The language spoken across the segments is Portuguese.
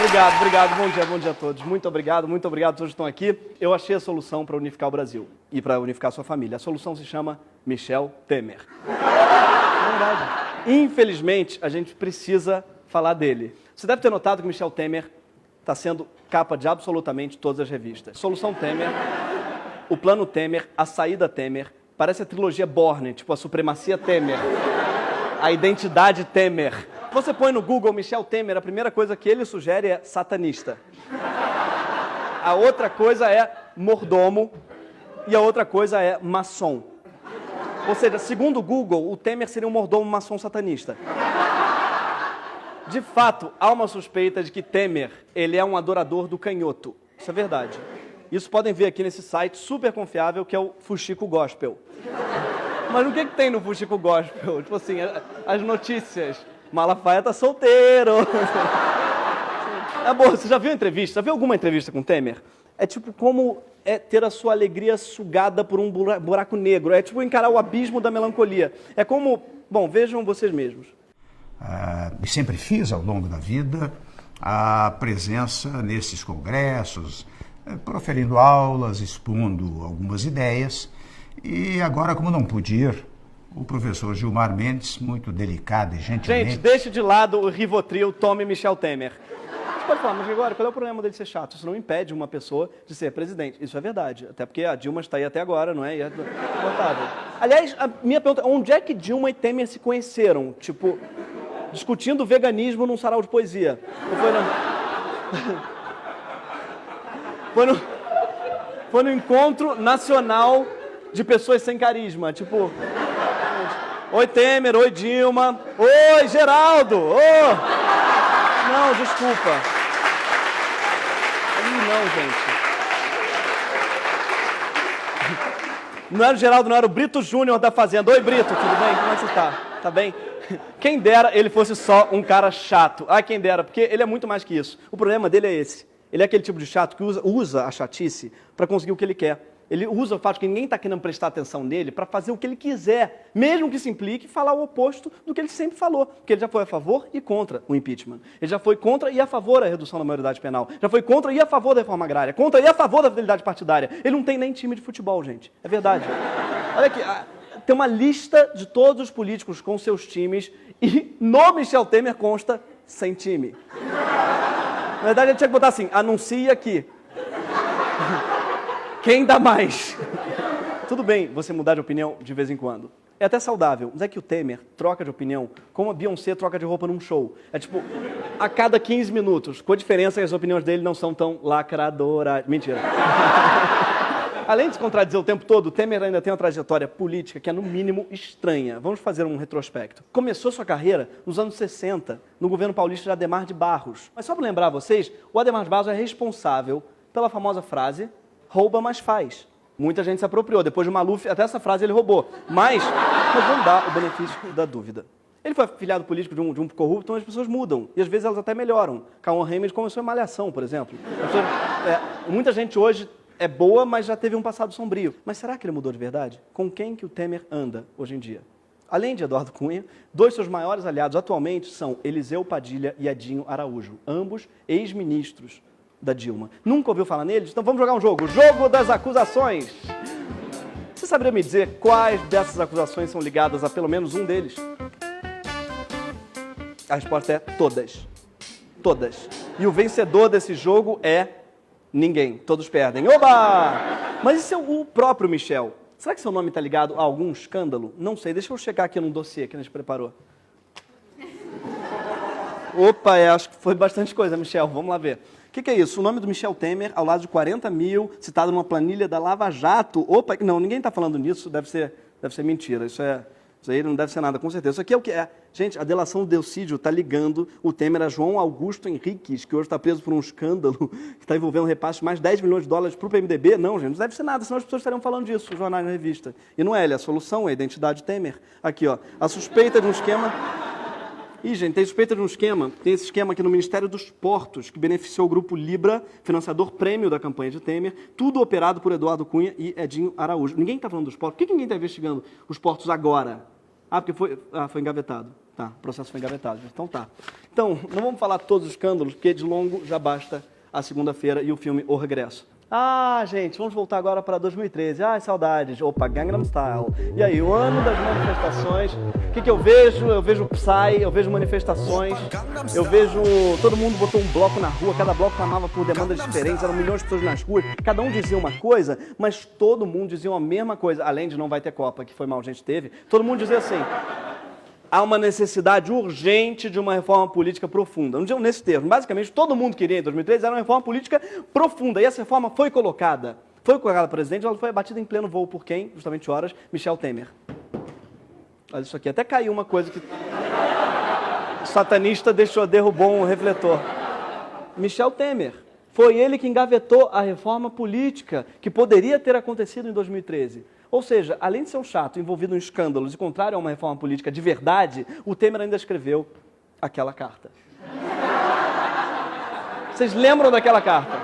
Obrigado. Bom dia a todos. Muito obrigado a todos que estão aqui. Eu achei a solução para unificar o Brasil e para unificar a sua família. A solução se chama Michel Temer. É verdade. Infelizmente, a gente precisa falar dele. Você deve ter notado que Michel Temer está sendo capa de absolutamente todas as revistas. Solução Temer, o plano Temer, a saída Temer, parece a trilogia Borne, tipo a supremacia Temer, a identidade Temer. Você põe no Google Michel Temer, a primeira coisa que ele sugere é satanista. A outra coisa é mordomo e a outra coisa é maçom. Ou seja, segundo o Google, o Temer seria um mordomo maçom satanista. De fato, há uma suspeita de que Temer, ele é um adorador do canhoto. Isso é verdade. Isso podem ver aqui nesse site super confiável que é o Fuxico Gospel. Mas o que tem no Fuxico Gospel? Tipo assim, as notícias. Malafaia tá solteiro. Boa, você já viu a entrevista? Já viu alguma entrevista com Temer? É tipo como é ter a sua alegria sugada por um buraco negro. É tipo encarar o abismo da melancolia. É como... Bom, vejam vocês mesmos. E sempre fiz ao longo da vida a presença nesses congressos, proferindo aulas, expondo algumas ideias. E agora, como não pude ir, o professor Gilmar Mendes, muito delicado e gentilmente... Gente, deixe de lado o Rivotril, tome Michel Temer. Você pode falar, mas agora, qual é o problema dele ser chato? Isso não impede uma pessoa de ser presidente. Isso é verdade, até porque a Dilma está aí até agora, não é? E é contável. Aliás, a minha pergunta é, onde é que Dilma e Temer se conheceram? Tipo, discutindo veganismo num sarau de poesia. Foi no encontro nacional de pessoas sem carisma, tipo... Oi, Temer, oi, Dilma. Oi, Geraldo. Oh. Não, desculpa. Não, gente. Não era o Geraldo, não era o Brito Júnior da Fazenda. Oi, Brito, tudo bem? Como é que você tá? Tá bem? Quem dera ele fosse só um cara chato. Quem dera, porque ele é muito mais que isso. O problema dele é esse. Ele é aquele tipo de chato que usa a chatice para conseguir o que ele quer. Ele usa o fato de que ninguém está querendo prestar atenção nele para fazer o que ele quiser, mesmo que isso implique falar o oposto do que ele sempre falou. Porque ele já foi a favor e contra o impeachment. Ele já foi contra e a favor da redução da maioridade penal. Já foi contra e a favor da reforma agrária. Contra e a favor da fidelidade partidária. Ele não tem nem time de futebol, gente. É verdade. Olha aqui, tem uma lista de todos os políticos com seus times e no Michel Temer consta sem time. Na verdade, ele tinha que botar assim, anuncia aqui. Quem dá mais? Tudo bem você mudar de opinião de vez em quando. É até saudável, mas é que o Temer troca de opinião como a Beyoncé troca de roupa num show. É tipo, a cada 15 minutos, com a diferença que as opiniões dele não são tão lacradoras. Mentira. Além de se contradizer o tempo todo, o Temer ainda tem uma trajetória política que é, no mínimo, estranha. Vamos fazer um retrospecto. Começou sua carreira nos anos 60, no governo paulista de Adhemar de Barros. Mas só para lembrar vocês, o Adhemar de Barros é responsável pela famosa frase rouba, mas faz. Muita gente se apropriou. Depois de Maluf, até essa frase ele roubou. Mas vamos dar o benefício da dúvida. Ele foi afiliado político de um corrupto, então as pessoas mudam. E às vezes elas até melhoram. Cauã Raymond começou em Malhação, por exemplo. Muita gente hoje é boa, mas já teve um passado sombrio. Mas será que ele mudou de verdade? Com quem que o Temer anda hoje em dia? Além de Eduardo Cunha, dois seus maiores aliados atualmente são Eliseu Padilha e Edinho Araújo. Ambos ex-ministros da Dilma. Nunca ouviu falar neles? Então vamos jogar um jogo. O jogo das acusações. Você saberia me dizer quais dessas acusações são ligadas a pelo menos um deles? A resposta é todas. Todas. E o vencedor desse jogo é ninguém. Todos perdem. Oba! Mas e se o próprio Michel? Será que seu nome está ligado a algum escândalo? Não sei. Deixa eu checar aqui num dossiê que a gente preparou. Opa, acho que foi bastante coisa, Michel. Vamos lá ver. O que é isso? O nome do Michel Temer, ao lado de 40 mil, citado numa planilha da Lava Jato. Opa, não, ninguém está falando nisso, deve ser mentira. Isso aí não deve ser nada, com certeza. Isso aqui é o que é. Gente, a delação do Delcídio está ligando o Temer a João Augusto Henriques, que hoje está preso por um escândalo que está envolvendo repasse de mais 10 milhões de dólares para o PMDB. Não, gente, não deve ser nada, senão as pessoas estariam falando disso, os jornais na revista. E não é ele, a solução é a identidade Temer. Aqui, ó, a suspeita de um esquema... Ih, gente, tem suspeita de um esquema. Tem esse esquema aqui no Ministério dos Portos, que beneficiou o grupo Libra, financiador prêmio da campanha de Temer, tudo operado por Eduardo Cunha e Edinho Araújo. Ninguém está falando dos portos. Por que ninguém está investigando os portos agora? Porque foi engavetado. Tá, o processo foi engavetado. Então tá. Então, não vamos falar todos os escândalos, porque de longo já basta a segunda-feira e o filme O Regresso. Ah, gente, vamos voltar agora para 2013. Ai, saudades. Opa, Gangnam Style. E aí, o ano das manifestações. O que eu vejo? Eu vejo Psy, eu vejo manifestações, eu vejo... Todo mundo botou um bloco na rua, cada bloco clamava por demandas diferentes, eram milhões de pessoas nas ruas, cada um dizia uma coisa, mas todo mundo dizia a mesma coisa, além de não vai ter Copa, que foi mal, gente teve. Todo mundo dizia assim... Há uma necessidade urgente de uma reforma política profunda. Não diziam nesse termo. Basicamente, todo mundo queria, em 2013, era uma reforma política profunda. E essa reforma foi colocada ao presidente, ela foi abatida em pleno voo por quem? Justamente horas, Michel Temer. Olha isso aqui. Até caiu uma coisa que o satanista derrubou um refletor. Michel Temer. Foi ele que engavetou a reforma política que poderia ter acontecido em 2013. Ou seja, além de ser um chato envolvido em escândalos e contrário a uma reforma política de verdade, o Temer ainda escreveu aquela carta. Vocês lembram daquela carta?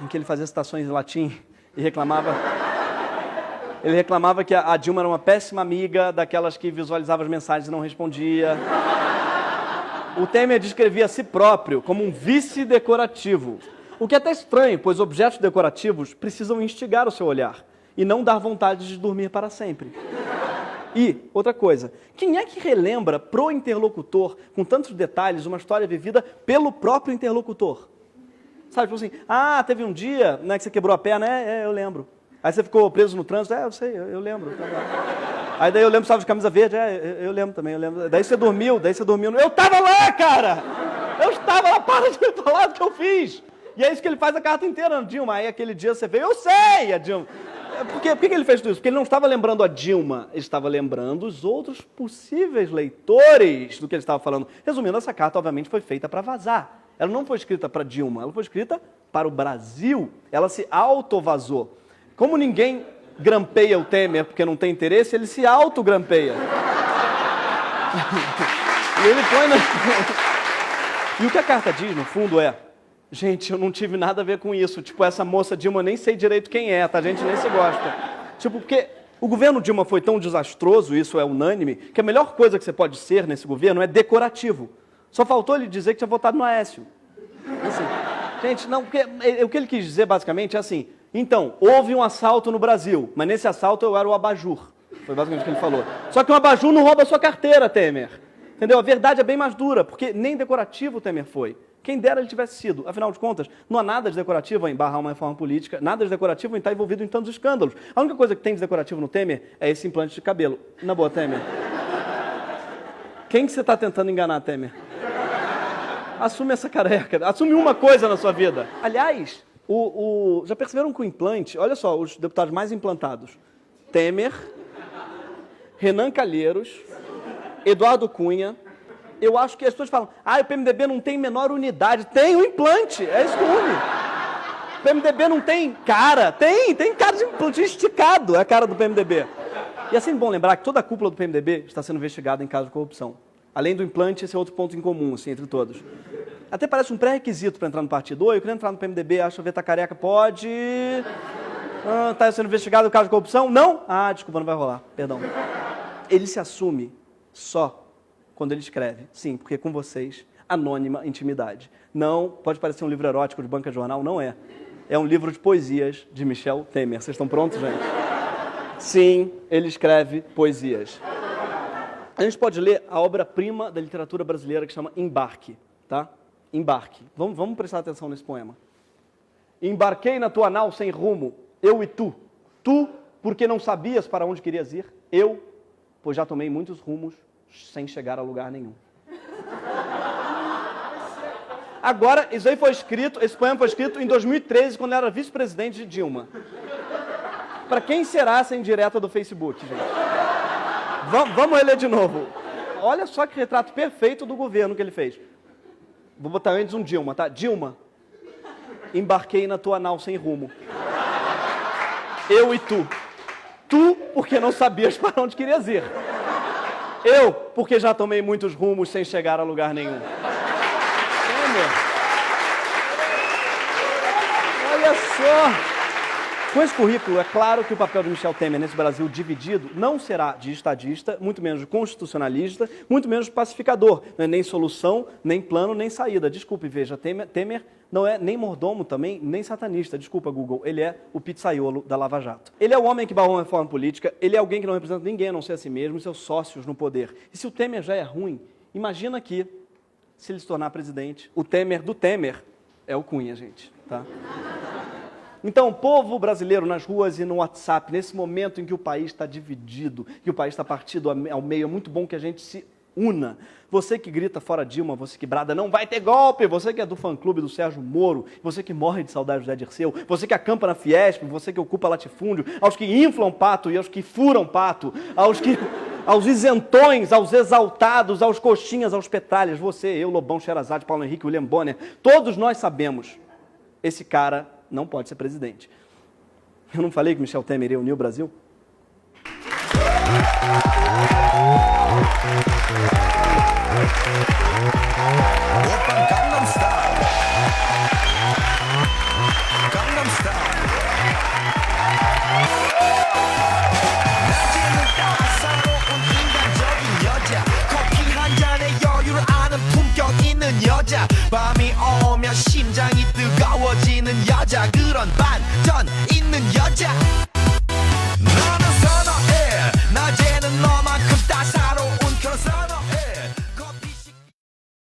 Em que ele fazia citações em latim e reclamava... Ele reclamava que a Dilma era uma péssima amiga, daquelas que visualizava as mensagens e não respondia. O Temer descrevia a si próprio como um vice decorativo. O que é até estranho, pois objetos decorativos precisam instigar o seu olhar e não dar vontade de dormir para sempre. E, outra coisa, quem é que relembra pro interlocutor, com tantos detalhes, uma história vivida pelo próprio interlocutor? Sabe, tipo assim, ah, teve um dia, né, que você quebrou a perna, eu lembro. Aí você ficou preso no trânsito, eu sei, eu lembro. Aí daí eu lembro que você estava de camisa verde, eu lembro também, eu lembro. Daí você dormiu, eu tava lá, cara! Eu estava lá, para de falar do que eu fiz! E é isso que ele faz a carta inteira, Dilma. Aí aquele dia você veio, eu sei, a Dilma. Por que ele fez tudo isso? Porque ele não estava lembrando a Dilma, ele estava lembrando os outros possíveis leitores do que ele estava falando. Resumindo, essa carta, obviamente, foi feita para vazar. Ela não foi escrita para Dilma, ela foi escrita para o Brasil. Ela se auto-vazou. Como ninguém grampeia o Temer porque não tem interesse, ele se auto-grampeia. E ele põe na... E o que a carta diz, no fundo, é... Gente, eu não tive nada a ver com isso. Tipo, essa moça Dilma, eu nem sei direito quem é, tá? A gente nem se gosta. Tipo, porque o governo Dilma foi tão desastroso, isso é unânime, que a melhor coisa que você pode ser nesse governo é decorativo. Só faltou ele dizer que tinha votado no Aécio. Assim, gente, não, porque o que ele quis dizer, basicamente, é assim, então, houve um assalto no Brasil, mas nesse assalto eu era o abajur. Foi basicamente o que ele falou. Só que um abajur não rouba a sua carteira, Temer. Entendeu? A verdade é bem mais dura, porque nem decorativo o Temer foi. Quem dera ele tivesse sido. Afinal de contas, não há nada de decorativo em barrar uma reforma política, nada de decorativo em estar envolvido em tantos escândalos. A única coisa que tem de decorativo no Temer é esse implante de cabelo. Na boa, Temer. Quem que você está tentando enganar, Temer? Assume essa careca. Assume uma coisa na sua vida. Aliás, já perceberam que o implante... Olha só, os deputados mais implantados. Temer, Renan Calheiros, Eduardo Cunha... Eu acho que as pessoas falam, o PMDB não tem menor unidade. Tem um implante, é isso que une. O PMDB não tem cara. Tem cara de implante esticado, é a cara do PMDB. E é sempre bom lembrar que toda a cúpula do PMDB está sendo investigada em caso de corrupção. Além do implante, esse é outro ponto em comum, assim, entre todos. Até parece um pré-requisito para entrar no partido. Oi, eu queria entrar no PMDB, acho que ver tá careca, pode... Está sendo investigado em caso de corrupção? Não? Desculpa, não vai rolar, perdão. Ele se assume só quando ele escreve. Sim, porque com vocês, anônima intimidade. Não, pode parecer um livro erótico de banca de jornal, não é. É um livro de poesias de Michel Temer. Vocês estão prontos, gente? Sim, ele escreve poesias. A gente pode ler a obra-prima da literatura brasileira que chama Embarque, tá? Embarque. Vamos prestar atenção nesse poema. Embarquei na tua nau sem rumo, eu e tu. Tu, porque não sabias para onde querias ir. Eu, pois já tomei muitos rumos, sem chegar a lugar nenhum. Agora, esse poema foi escrito em 2013, quando ele era vice-presidente de Dilma. Para quem será essa indireta do Facebook, gente? Vamos reler de novo. Olha só que retrato perfeito do governo que ele fez. Vou botar antes um Dilma, tá? Dilma, embarquei na tua nau sem rumo. Eu e tu. Tu, porque não sabias para onde querias ir. Eu, porque já tomei muitos rumos sem chegar a lugar nenhum. Temer. Olha só. Com esse currículo, é claro que o papel de Michel Temer nesse Brasil dividido não será de estadista, muito menos de constitucionalista, muito menos de pacificador. Não é nem solução, nem plano, nem saída. Desculpe, veja, Temer não é nem mordomo também, nem satanista. Desculpa, Google, ele é o pizzaiolo da Lava Jato. Ele é o homem que barrou a reforma política, ele é alguém que não representa ninguém a não ser a si mesmo e seus sócios no poder. E se o Temer já é ruim, imagina aqui, se ele se tornar presidente, o Temer do Temer é o Cunha, gente, tá? Então, o povo brasileiro nas ruas e no WhatsApp, nesse momento em que o país está dividido, que o país está partido ao meio, é muito bom que a gente se una. Você que grita fora Dilma, você que brada, não vai ter golpe, você que é do fã-clube do Sérgio Moro, você que morre de saudade do Zé Dirceu, você que acampa na Fiesp, você que ocupa latifúndio, aos que inflam pato e aos que furam pato, aos isentões, aos exaltados, aos coxinhas, aos petralhas, você, eu, Lobão, Sherazade, Paulo Henrique, William Bonner, todos nós sabemos, esse cara não pode ser presidente. Eu não falei que Michel Temer ia unir o Brasil? 여자 밤이 오면 심장이 뜨거워지는 여자 그런 반전 있는 여자